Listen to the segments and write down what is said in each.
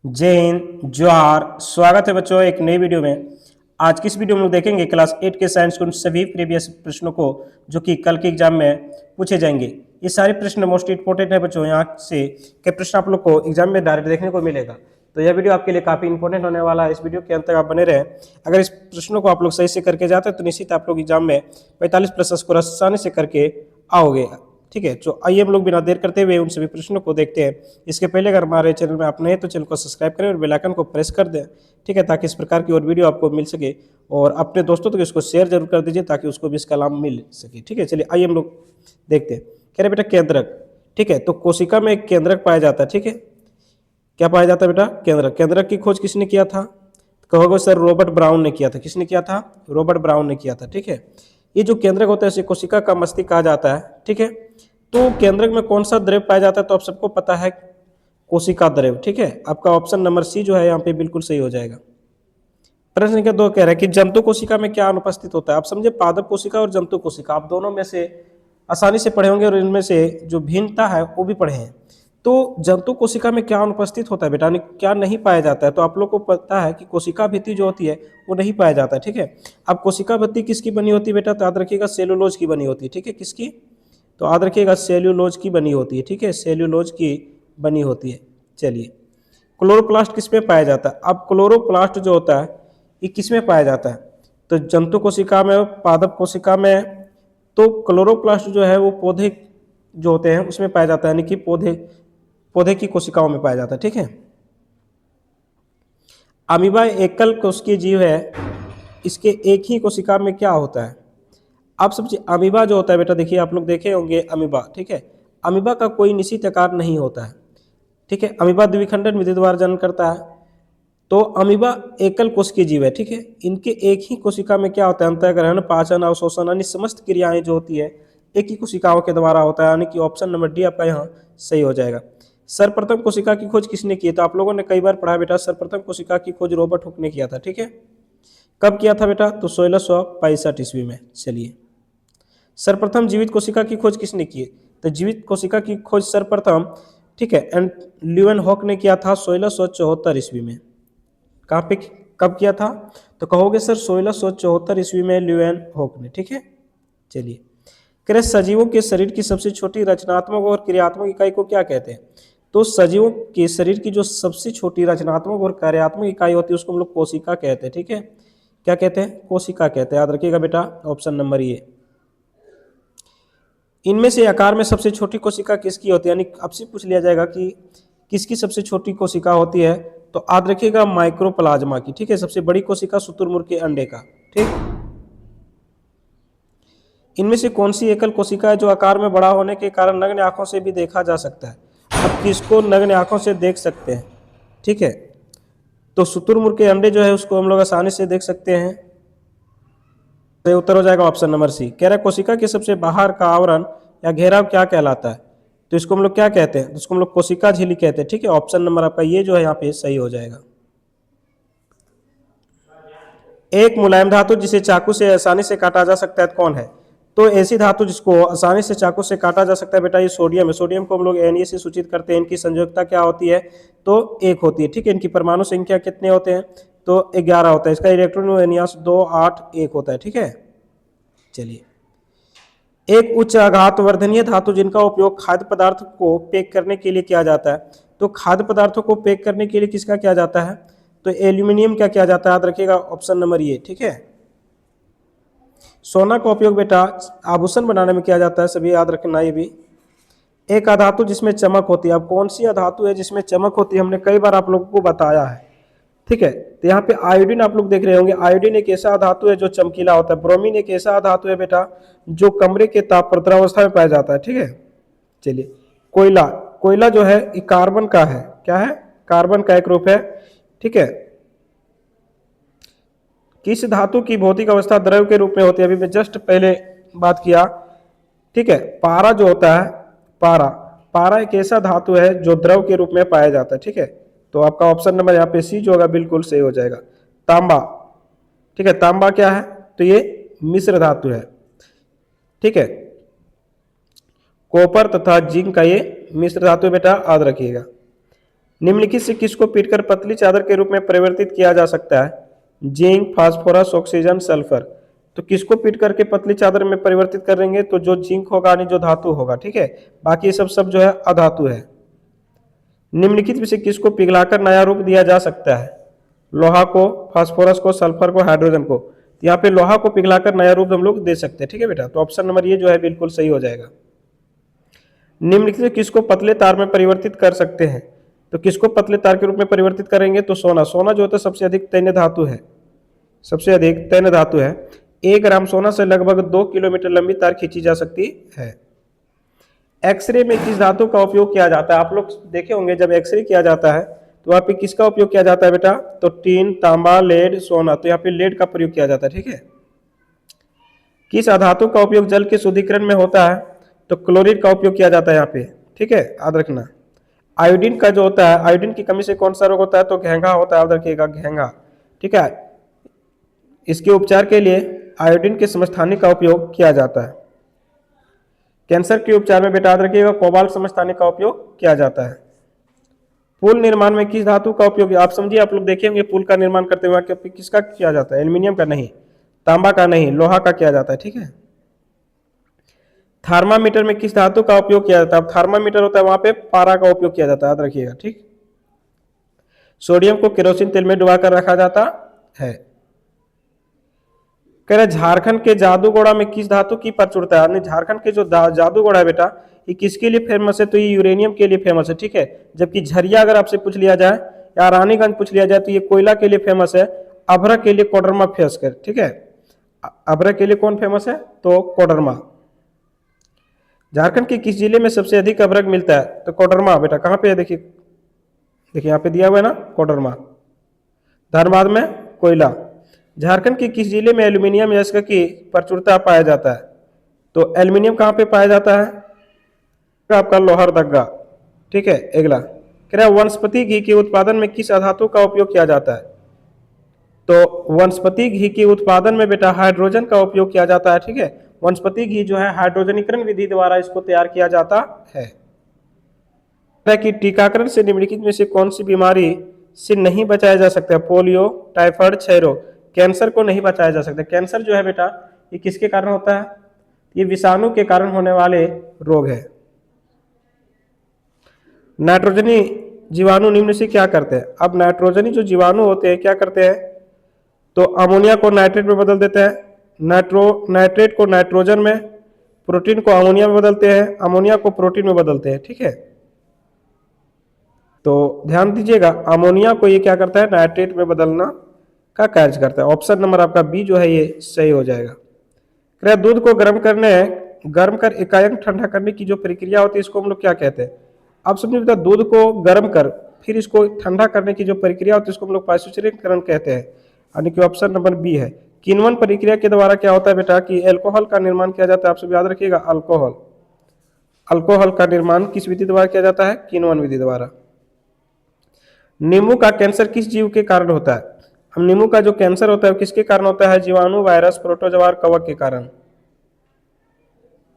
जय हिंद, जोहार। स्वागत है बच्चों एक नई वीडियो में। आज की इस वीडियो में हम देखेंगे क्लास 8 के साइंस के उन सभी प्रीवियस प्रश्नों को जो कि कल के एग्जाम में पूछे जाएंगे। ये सारे प्रश्न मोस्ट इंपॉर्टेंट है बच्चों, यहाँ से के प्रश्न आप लोग को एग्जाम में डायरेक्ट देखने को मिलेगा। तो यह वीडियो आपके लिए काफी इंपॉर्टेंट होने वाला है। इस वीडियो के अंत तक आप बने रहे। अगर इस प्रश्नों को आप लोग सही से करके जाते हैं तो निश्चित आप लोग एग्जाम में 45+ स्कोर आसानी से करके आओगे। ठीक है, तो आइए हम लोग बिना देर करते हुए उन सभी प्रश्नों को देखते हैं। इसके पहले अगर हमारे चैनल में आप नए हैं तो चैनल को सब्सक्राइब करें और बेल आइकन को प्रेस कर दें। ठीक है, ताकि इस प्रकार की और वीडियो आपको मिल सके और अपने दोस्तों तक इसको शेयर जरूर कर दीजिए ताकि उसको भी इसका लाभ मिल सके। ठीक है, चलिए आइए हम लोग देखते हैं। कह रहे बेटा केंद्रक। ठीक है, तो कोशिका में एक केंद्रक पाया जाता है। ठीक है, क्या पाया जाता है बेटा? केंद्रक। केंद्रक की खोज किसने किया था? कहोगे सर रॉबर्ट ब्राउन ने किया था। किसने किया था? रॉबर्ट ब्राउन ने किया था। ठीक है, ये जो केंद्रक होता है इसे कोशिका का मस्तिष्क कहा जाता है। ठीक है, तो केंद्रक में कौन सा द्रव्य पाया जाता है? तो आप सबको पता है कोशिका द्रव्य। ठीक है, आपका ऑप्शन नंबर सी जो है यहाँ पे बिल्कुल सही हो जाएगा। प्रश्न संख्या 2 कह रहा है कि जंतु कोशिका में क्या अनुपस्थित होता है? आप समझे पादप कोशिका और जंतु कोशिका, आप दोनों में से आसानी से पढ़े होंगे और इनमें से जो भिन्नता है वो भी पढ़े हैं। तो जंतु कोशिका में क्या अनुपस्थित होता है बेटा, क्या नहीं पाया जाता है? तो आप लोग को पता है कि कोशिका भित्ति जो होती है वो नहीं पाया जाता है। ठीक है, अब कोशिका भित्ति किसकी बनी होती है बेटा? तो याद रखिएगा सेलुलोज की बनी होती है। ठीक है, किसकी? तो याद रखिएगा सेल्यूलोज की बनी होती है। ठीक है, सेल्यूलोज की बनी होती है। चलिए, क्लोरोप्लास्ट किस में पाया जाता है? अब क्लोरोप्लास्ट जो होता है ये किस में पाया जाता है? तो जंतु कोशिका में, पादप कोशिका में। तो क्लोरोप्लास्ट जो है वो पौधे जो होते हैं उसमें पाया जाता है, यानी कि पौधे पौधे की कोशिकाओं में पाया जाता है। ठीक है, अमीबा एकल कोशिकीय जीव है, इसके एक ही कोशिका में क्या होता है? आप समझिए अमीबा जो होता है बेटा, देखिए आप लोग देखे होंगे अमीबा। ठीक है, अमीबा का कोई निश्चित आकार नहीं होता है। ठीक है, अमीबा द्विखंडन विधि द्वारा जन्म करता है। तो अमीबा एकल कोशिकीय जीव है। ठीक है, इनके एक ही कोशिका में क्या होता है? अंतःग्रहण, पाचन, अवशोषण अन्य समस्त क्रियाएं जो होती है एक ही कोशिकाओं के द्वारा होता है, यानी कि ऑप्शन नंबर डी आपका यहाँ सही हो जाएगा। सर्वप्रथम कोशिका की खोज किसने की? तो आप लोगों ने कई बार पढ़ा बेटा, सर्वप्रथम कोशिका की खोज रॉबर्ट हुक ने किया था। ठीक है, कब किया था बेटा? तो 1665 ईस्वी में। चलिए, सर्वप्रथम जीवित कोशिका की खोज किसने की? तो जीवित कोशिका की खोज सर्वप्रथम, ठीक है, एंड ल्यूएन हॉक ने किया था 1674 ईस्वी में। कहाँ पे, कब किया था? तो कहोगे सर 1674 ईस्वी में ल्यूएन हॉक ने। ठीक है, चलिए, कह सजीवों के शरीर की सबसे छोटी रचनात्मक और क्रियात्मक इकाई को क्या कहते हैं? तो सजीवों के शरीर की जो सबसे छोटी रचनात्मक और कार्यात्मक इकाई होती है उसको हम लोग कोशिका कहते हैं। ठीक है, क्या कहते हैं? कोशिका कहते हैं। याद रखिएगा बेटा, ऑप्शन नंबर ये। इनमें से आकार में सबसे छोटी कोशिका किसकी होती है? यानी आपसे पूछ लिया जाएगा कि किसकी सबसे छोटी कोशिका होती है, तो याद रखिएगा माइक्रोप्लाज्मा की। ठीक है, सबसे बड़ी कोशिका शुतुरमुर्ग के अंडे का। ठीक, इनमें से कौन सी एकल कोशिका है जो आकार में बड़ा होने के कारण नग्न आंखों से भी देखा जा सकता है? अब किसको नग्न आंखों से देख सकते हैं? ठीक है, तो शुतुरमुर्ग के अंडे जो है उसको हम लोग आसानी से देख सकते हैं। तो उत्तर हो जाएगा ऑप्शन नंबर सी। कह रहा है कोशिका के सबसे बाहर का आवरण या घेराव क्या कहलाता है? तो इसको हम लोग क्या कहते हैं? इसको हम लोग कोशिका झिल्ली कहते हैं। ठीक है, ऑप्शन नंबर आपका ये जो है यहाँ पे सही हो जाएगा। एक मुलायम धातु जिसे चाकू से आसानी से काटा जा सकता है कौन है? तो ऐसी धातु जिसको आसानी से चाकू से काटा जा सकता है बेटा ये सोडियम है। सोडियम को हम लोग Na से सूचित करते हैं। इनकी संयोजकता क्या होती है? तो 1 होती है। ठीक है, इनकी परमाणु संख्या कितने होते हैं? तो 11 होता है। इसका इलेक्ट्रॉन विन्यास 2 8 1 होता है। ठीक है, चलिए, एक उच्च आघात वर्धनीय धातु जिनका उपयोग खाद्य पदार्थ को पैक करने के लिए किया जाता है। तो खाद्य पदार्थों को पैक करने के लिए किसका किया जाता है? तो एल्यूमिनियम क्या किया जाता है? याद रखिएगा ऑप्शन नंबर ये। ठीक है, सोना का उपयोग बेटा आभूषण बनाने में किया जाता है, सभी याद रखना ये भी। एक अधातु जिसमें चमक होती है। अब कौन सी अधातु है जिसमें चमक होती है? हमने कई बार आप लोगों को बताया है। ठीक है, तो यहाँ पे आयोडीन आप लोग देख रहे होंगे। आयोडीन एक ऐसा धातु है जो चमकीला होता है। ब्रोमीन एक ऐसा धातु है बेटा जो कमरे के ताप पर द्रवावस्था में पाया जाता है। ठीक है, चलिए, कोयला। कोयला जो है ये कार्बन का है। क्या है? कार्बन का एक रूप है। ठीक है, किस धातु की भौतिक अवस्था द्रव के रूप में होती है? अभी मैं जस्ट पहले बात किया। ठीक है, पारा जो होता है, पारा पारा एक ऐसा धातु है जो द्रव के रूप में पाया जाता है। ठीक है, तो आपका ऑप्शन नंबर यहाँ पे सी जो होगा बिल्कुल सही हो जाएगा। तांबा। ठीक है, तांबा क्या है? तो ये मिश्र धातु है। ठीक है, कॉपर तथा जिंक का ये मिश्र धातु बेटा याद रखिएगा। निम्नलिखित से किसको पीटकर पतली चादर के रूप में परिवर्तित किया जा सकता है? Zinc, phosphorus, oxygen, sulphur. तो किसको पीट करके पतली चादर में परिवर्तित करेंगे? तो जो जिंक होगा यानी जो धातु होगा, ठीक है। बाकी सब सब जो है अधातु है। निम्नलिखित में से किसको पिघलाकर नया रूप दिया जा सकता है? लोहा को, फास्फोरस को, सल्फर को, हाइड्रोजन को। तो यहाँ पे लोहा को पिघलाकर नया रूप हम लोग दे सकते हैं, ठीक है बेटा। तो ऑप्शन नंबर ये जो है बिल्कुल सही हो जाएगा। निम्नलिखित में किसको पतले तार में परिवर्तित कर सकते हैं? तो किसको पतले तार के रूप में परिवर्तित करेंगे? तो सोना। सोना जो होता है सबसे अधिक तन्य धातु है, सबसे अधिक तन्य धातु है। 1 ग्राम सोना से लगभग 2 किलोमीटर लंबी तार खींची जा सकती है। एक्सरे में किस धातु का उपयोग किया जाता है? आप लोग देखे होंगे जब एक्सरे किया जाता है तो वहां पे किसका उपयोग किया जाता है बेटा? तो टीन, तांबा, लेड, सोना। तो यहाँ पे लेड का प्रयोग किया जाता है, ठीक है। किस अधातु का उपयोग जल के शुद्धिकरण में होता है? तो क्लोरीन का उपयोग किया जाता है यहाँ पे, ठीक है, याद रखना। आयोडीन का जो होता है, आयोडीन की कमी से कौन सा रोग होता है? तो घेंघा होता है, याद रखिएगा, घेंघा, ठीक है। इसके उपचार के लिए आयोडीन के समस्थानिक का उपयोग किया जाता है। कैंसर के उपचार में बेटा याद रखिएगा कोबाल्ट समस्थानिक का उपयोग किया जाता है। पुल निर्माण में किस धातु का उपयोग? आप समझिए, आप लोग देखे होंगे पुल का निर्माण करते हुए किसका किया जाता है? एल्यूमिनियम का नहीं, तांबा का नहीं, लोहा का किया जाता है, ठीक है। थर्मामीटर में किस धातु का उपयोग किया जाता है? अब थर्मामीटर होता है वहां पे पारा का उपयोग किया जाता है, याद रखिएगा, ठीक। सोडियम को केरोसिन तेल में डुबाकर रखा जाता है। कह रहे झारखंड के जादूगोड़ा में किस धातु की प्रचुरता है? झारखंड के जो जादूगोड़ा है बेटा, ये किसके लिए फेमस है? तो ये यूरेनियम के लिए फेमस है, ठीक है। जबकि झरिया अगर आपसे पूछ लिया जाए या रानीगंज पूछ लिया जाए तो ये कोयला के लिए फेमस है। अभ्रक के लिए कोडरमा फेमस कर, ठीक है। अभ्रक के लिए कौन फेमस है? तो कोडरमा। झारखंड के किस जिले में सबसे अधिक अभ्रक मिलता है? तो कोडरमा बेटा। कहाँ पे है? देखिए, देखिए यहाँ पे दिया हुआ है ना, कोडरमा। धनबाद में कोयला। झारखंड के किस जिले में एल्यूमिनियम अयस्क की प्रचुरता पाया जाता है? तो एल्यूमिनियम कहाँ पे पाया जाता है? आपका लोहरदगा, ठीक है। अगला कह रहा है वनस्पति घी के उत्पादन में किस अधातु का उपयोग किया जाता है? तो वनस्पति घी के उत्पादन में बेटा हाइड्रोजन का उपयोग किया जाता है, ठीक है। वनस्पति घी जो है हाइड्रोजनीकरण विधि द्वारा इसको तैयार किया जाता है। कि टीकाकरण से निम्नलिखित में से कौन सी बीमारी से नहीं बचाया जा सकता है? पोलियो, टाइफाइड, क्षय रोग। कैंसर को नहीं बचाया जा सकता। कैंसर जो है बेटा ये किसके कारण होता है? ये विषाणु के कारण होने वाले रोग है। नाइट्रोजनी जीवाणु निम्न से क्या करते हैं? अब नाइट्रोजनी जो जीवाणु होते हैं क्या करते हैं? तो अमोनिया को नाइट्रेट में बदल देते हैं, नाइट्रेट को नाइट्रोजन में, प्रोटीन को अमोनिया में बदलते हैं, अमोनिया को प्रोटीन में बदलते हैं, ठीक है। तो ध्यान दीजिएगा, अमोनिया को ये क्या करता है? नाइट्रेट में बदलना का कार्य करता है। ऑप्शन नंबर आपका बी जो है ये सही हो जाएगा। दूध को गर्म कर एकाएक ठंडा करने की जो प्रक्रिया होती है इसको हम लोग क्या कहते हैं? आप समझिए बेटा, दूध को गर्म कर फिर इसको ठंडा करने की जो प्रक्रिया होती है इसको हम लोग पाइस्चुरीकरण कहते हैं, यानी कि ऑप्शन नंबर बी है। किण्वन प्रक्रिया के द्वारा क्या होता है बेटा कि एल्कोहल का निर्माण किया जाता है। आप सब याद रखिएगा, अल्कोहल का निर्माण किस विधि द्वारा किया जाता है? किण्वन विधि द्वारा। नींबू का कैंसर किस जीव के कारण होता है? हम नींबू का जो कैंसर होता है किसके कारण होता है? जीवाणु, वायरस, प्रोटोजोआ, कवक के कारण।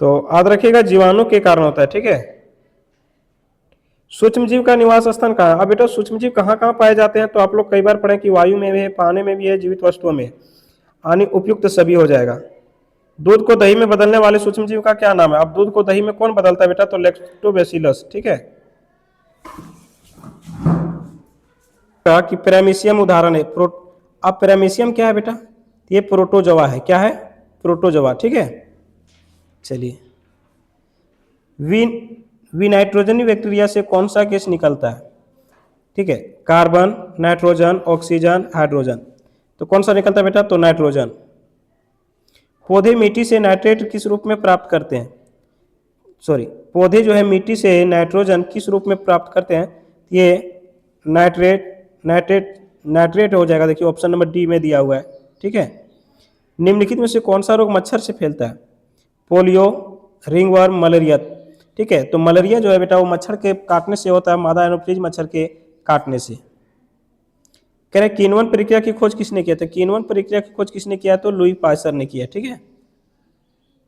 तो याद रखिएगा जीवाणु के कारण होता है, ठीक है। सूक्ष्म जीव का निवास स्थान कहाँ है? अब बेटा सूक्ष्म जीव कहाँ कहाँ पाए जाते हैं? तो आप लोग कई बार पढ़े कि वायु में भी है, पानी में भी है, जीवित वस्तुओं में, यानी उपयुक्त सभी हो जाएगा। दूध को दही में बदलने वाले सूक्ष्म जीव का क्या नाम है? अब दूध को दही में कौन बदलता है बेटा? तो लैक्टोबैसिलस, ठीक है। कि पैरामीशियम उदाहरण है। अब पैरामीशियम क्या है बेटा? ये प्रोटोजोआ है। क्या है? प्रोटोजोआ, ठीक है। चलिए, विनाइट्रोजनी बैक्टीरिया से कौन सा गैस निकलता है? ठीक है, कार्बन, नाइट्रोजन, ऑक्सीजन, हाइड्रोजन। तो कौन सा निकलता है बेटा? तो नाइट्रोजन। पौधे मिट्टी से नाइट्रेट किस रूप में प्राप्त करते हैं? पौधे जो है मिट्टी से नाइट्रोजन किस रूप में प्राप्त करते हैं? ये नाइट्रेट हो जाएगा। देखिए ऑप्शन नंबर डी में दिया हुआ है, ठीक है। निम्नलिखित में से कौन सा रोग मच्छर से फैलता है? पोलियो, रिंगवर्म, मलेरिया, ठीक है। तो मलेरिया जो है बेटा वो मच्छर के काटने से होता है, मादा एनोफ्लीज मच्छर के काटने से। कह रहे किण्वन प्रक्रिया की खोज किसने किया था? किण्वन प्रक्रिया की खोज किसने किया? तो लुई पाश्चर ने किया, ठीक है।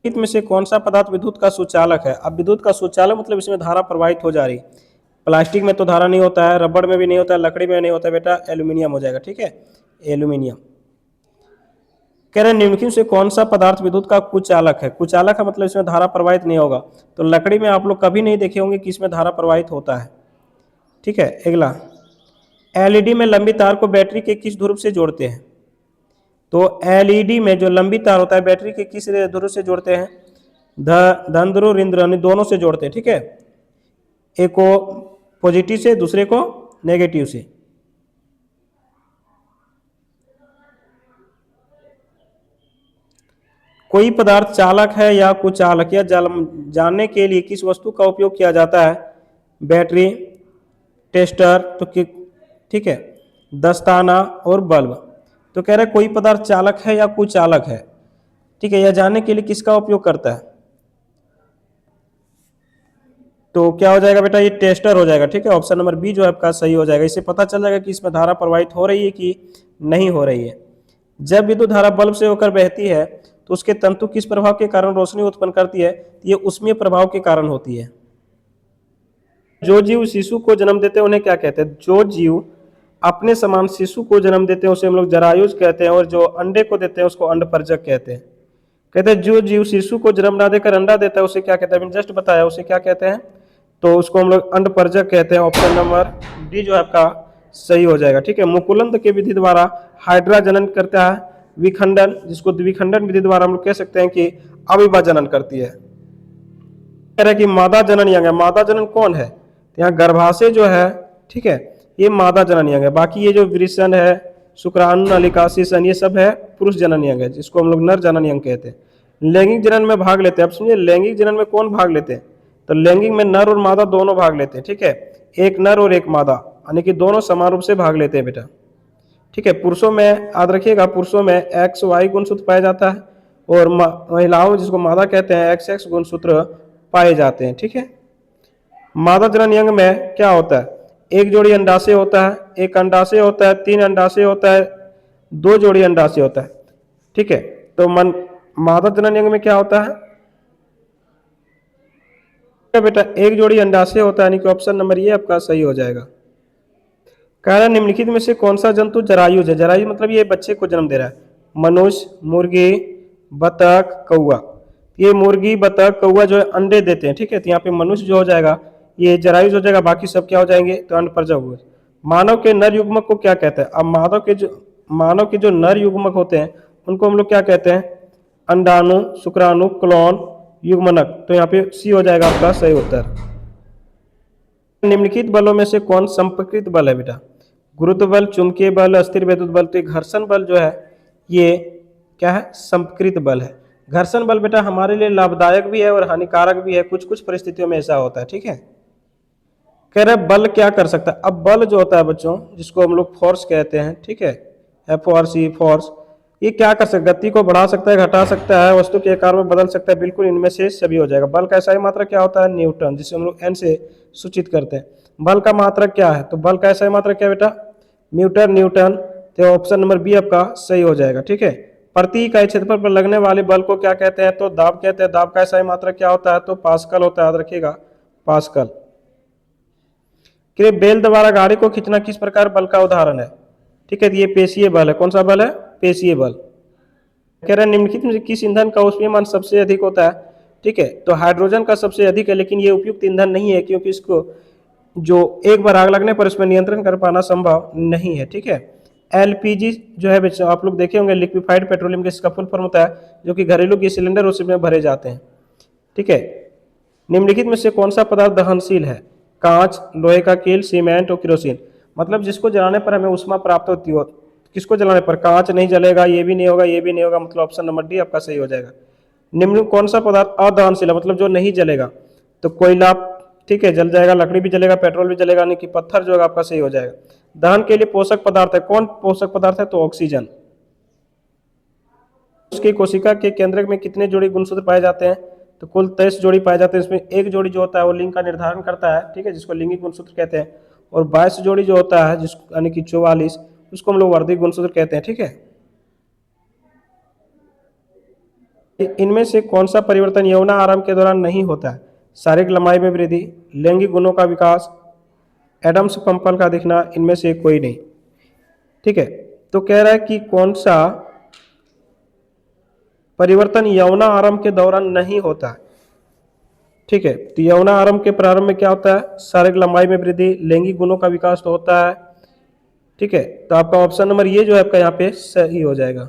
में से कौन सा पदार्थ विद्युत का सुचालक है? अब विद्युत का सुचालक मतलब इसमें धारा प्रवाहित हो जा रही। प्लास्टिक में तो धारा नहीं होता है, रबड़ में भी नहीं होता है, लकड़ी में नहीं होता है बेटा, एल्यूमिनियम हो जाएगा। ठीक है, एल्यूमिनियम। कह रहे हैं निम्नलिखित से कौन सा पदार्थ विद्युत का कुचालक है। कुचालक का मतलब इसमें धारा प्रवाहित नहीं होगा। तो लकड़ी में आप लोग कभी नहीं देखे होंगे कि इसमें धारा प्रवाहित होता है। ठीक है, अगला, एलईडी में लंबी तार को बैटरी के किस ध्रुव से जोड़ते हैं। तो एलईडी में जो लंबी तार होता है बैटरी के किस ध्रुव से जोड़ते हैं, धन ध्रुव ऋण ध्रुव यानी दोनों से जोड़ते हैं। ठीक है, एक को पॉजिटिव से दूसरे को नेगेटिव से। कोई पदार्थ चालक है या कुचालक या जानने के लिए किस वस्तु का उपयोग किया जाता है, बैटरी, टेस्टर, तो ठीक है, दस्ताना और बल्ब। तो कह रहे कोई पदार्थ चालक है या कुचालक है। ठीक है, यह जानने के लिए किसका उपयोग करता है, तो क्या हो जाएगा बेटा, ये टेस्टर हो जाएगा। ठीक है, ऑप्शन नंबर बी जो है आपका सही हो जाएगा। इससे पता चल जाएगा कि इसमें धारा प्रवाहित हो रही है कि नहीं हो रही है। जब विद्युत धारा बल्ब से होकर बहती है तो उसके तंतु किस प्रभाव के कारण रोशनी उत्पन्न करती है, ये ऊष्मीय प्रभाव के कारण होती है। जो जीव शिशु को जन्म देते हैं उन्हें क्या कहते हैं, जो जीव अपने समान शिशु को जन्म देते हैं उसे हम लोग जरायुज कहते हैं, और जो अंडे को देते हैं उसको अंडपरजक कहते हैं। कहते हैं जो जीव शिशु को जन्म ना देकर अंडा देता है उसे क्या कहते हैं, मैंने जस्ट बताया उसे क्या कहते हैं, तो उसको हम लोग अंडपरजक कहते हैं। ऑप्शन नंबर डी जो है आपका सही हो जाएगा। ठीक है, मुकुलंद के विधि द्वारा हाइड्रा जनन करता है, विखंडन, जिसको द्विखंडन विधि द्वारा हम लोग कह सकते हैं कि अमीबा जनन करती है। कह रहे कि मादा जनन यंग है। मादा जनन कौन है, तो यहाँ गर्भाशय जो है, ठीक है, ये मादा जनन यंग है। बाकी ये जो वृषण है, शुक्राणु नलिका सीसन, ये सब है पुरुष जनन यंग है, जिसको हम लोग नर जनन यंग कहते हैं। लैंगिक जनन में भाग लेते हैं। अब समझिए लैंगिक जनन में कौन भाग लेते हैं, तो लैंगिक में नर और मादा दोनों भाग लेते हैं। ठीक है, एक नर और एक मादा, यानी कि दोनों समान रूप से भाग लेते हैं बेटा। ठीक है, पुरुषों में याद रखिएगा, पुरुषों में एक्स वाई गुणसूत्र पाया जाता है, और महिलाओं जिसको मादा कहते हैं एक्स एक्स गुणसूत्र पाए जाते हैं। ठीक है, मादा जनन यंग में क्या होता है, एक जोड़ी अंडाशय होता है, एक अंडाशय होता है, 3 अंडाशय होता है, 2 जोड़ी अंडाशय होता है। ठीक है, तो मादा जनन यंग में क्या होता है बेटा, एक जोड़ी अंडाशय होता है, यानी कि ऑप्शन नंबर ये आपका सही हो जाएगा। कह रहा निम्नलिखित में से कौन सा जंतु जरायुज है। जरायुज मतलब ये बच्चे को जन्म दे रहा है, मनुष्य, मुर्गी, बतख, कौआ। ये मुर्गी, बतख, कौआ जो है अंडे देते हैं। ठीक है, तो यहाँ पे मनुष्य जो हो जाएगा ये जरायुज हो जाएगा, बाकी सब क्या हो जाएंगे, तो अंडपरजक हो। मानव के नर युग्मक को क्या कहते हैं। अब मानव के जो नर युग्मक होते हैं उनको हम लोग क्या कहते हैं, अंडाणु, शुक्राणु, क्लोन, युग्मनक। तो यहाँ पे सी हो जाएगा आपका सही उत्तर। निम्नलिखित बलों में से कौन संपर्कित बल है बेटा, गुरुत्व बल, चुंबकीय बल, अस्थिर वैद्युत बल। तो घर्षण बल जो है ये क्या है, संपर्कित बल है। घर्षण बल बेटा हमारे लिए लाभदायक भी है और हानिकारक भी है, कुछ कुछ परिस्थितियों में ऐसा होता है। ठीक है, कह रहे बल क्या कर सकता है। अब बल जो होता है बच्चों, जिसको हम लोग फोर्स कहते हैं, ठीक है, F4C फोर्स, ये क्या कर सकता है, गति को बढ़ा सकता है, घटा सकता है, वस्तु के आकार में बदल सकता है। बिल्कुल इनमें से सभी हो जाएगा। बल का SI मात्रक क्या होता है, न्यूटन, जिसे हम लोग N से सूचित करते हैं। बल का मात्रक क्या है, तो बल का SI मात्रक क्या बेटा, मीटर न्यूटन। तो ऑप्शन नंबर बी आपका सही हो जाएगा। ठीक है, प्रति इकाई क्षेत्रफल पर लगने वाले बल को क्या कहते हैं, तो दाब कहते हैं। दाब का SI मात्रक क्या होता है, तो पास्कल होता है, याद रखिएगा पास्कल। कि बेल द्वारा गाड़ी को खींचना किस प्रकार बल का उदाहरण है। ठीक है, तो ये पेशीय बल है। कौन सा बल है, पेशीय बल। कह रहे हैं निम्नलिखित में से किस ईंधन का ऊष्मीयमान सबसे अधिक होता है। ठीक है, तो हाइड्रोजन का सबसे अधिक है, लेकिन ये उपयुक्त ईंधन नहीं है, क्योंकि इसको जो एक बार आग लगने पर इसमें नियंत्रण कर पाना संभव नहीं है। ठीक है, LPG जो है बच्चों, आप लोग देखे होंगे, लिक्विफाइड पेट्रोलियम गैस का फुल फॉर्म होता है, जो कि घरेलू गैस सिलेंडर उसमें भरे जाते हैं। ठीक है, निम्नलिखित में से कौन सा पदार्थ दहनशील है, कांच, लोहे का कील, सीमेंट और केरोसिन। मतलब जिसको जलाने पर हमें उष्मा प्राप्त होती हो, किसको जलाने पर, कांच नहीं जलेगा, ये भी नहीं होगा, ये भी नहीं होगा, मतलब ऑप्शन नंबर डी आपका सही हो जाएगा। निम्न कौन सा पदार्थ अदहनशील है, मतलब जो नहीं जलेगा, तो कोयला, ठीक है, जल जाएगा, लकड़ी भी जलेगा, पेट्रोल भी जलेगा, नहीं कि पत्थर जो है आपका सही हो जाएगा। दहन के लिए पोषक पदार्थ है, कौन पोषक पदार्थ है, तो ऑक्सीजन। उसकी कोशिका के केंद्र में कितने जोड़ी गुणसूत्र पाए जाते हैं, तो कुल 23 जोड़ी पाए जाते हैं। इसमें एक जोड़ी जो होता है वो लिंग का निर्धारण करता है, ठीक है, जिसको लिंगिक गुणसूत्र कहते हैं, और 22 जोड़ी जो होता है, जिसको यानी कि 44, उसको हम लोग वर्धिक गुणसूत्र कहते हैं। ठीक है, इनमें से कौन सा परिवर्तन यौना आराम के दौरान नहीं होता है, शारीरिक लंबाई में वृद्धि, लैंगिक गुणों का विकास, एडम्स पंपल का दिखना, इनमें से कोई नहीं। ठीक है, तो कह रहा है कि कौन सा परिवर्तन यौना आरंभ के दौरान नहीं होता है। ठीक है, तो यौना आरंभ के प्रारंभ में क्या होता है? शारीरिक लंबाई में वृद्धि, लैंगिक गुणों का विकास तो होता है। ठीक है, तो आपका ऑप्शन नंबर ये जो है आपका यहाँ पे सही हो जाएगा।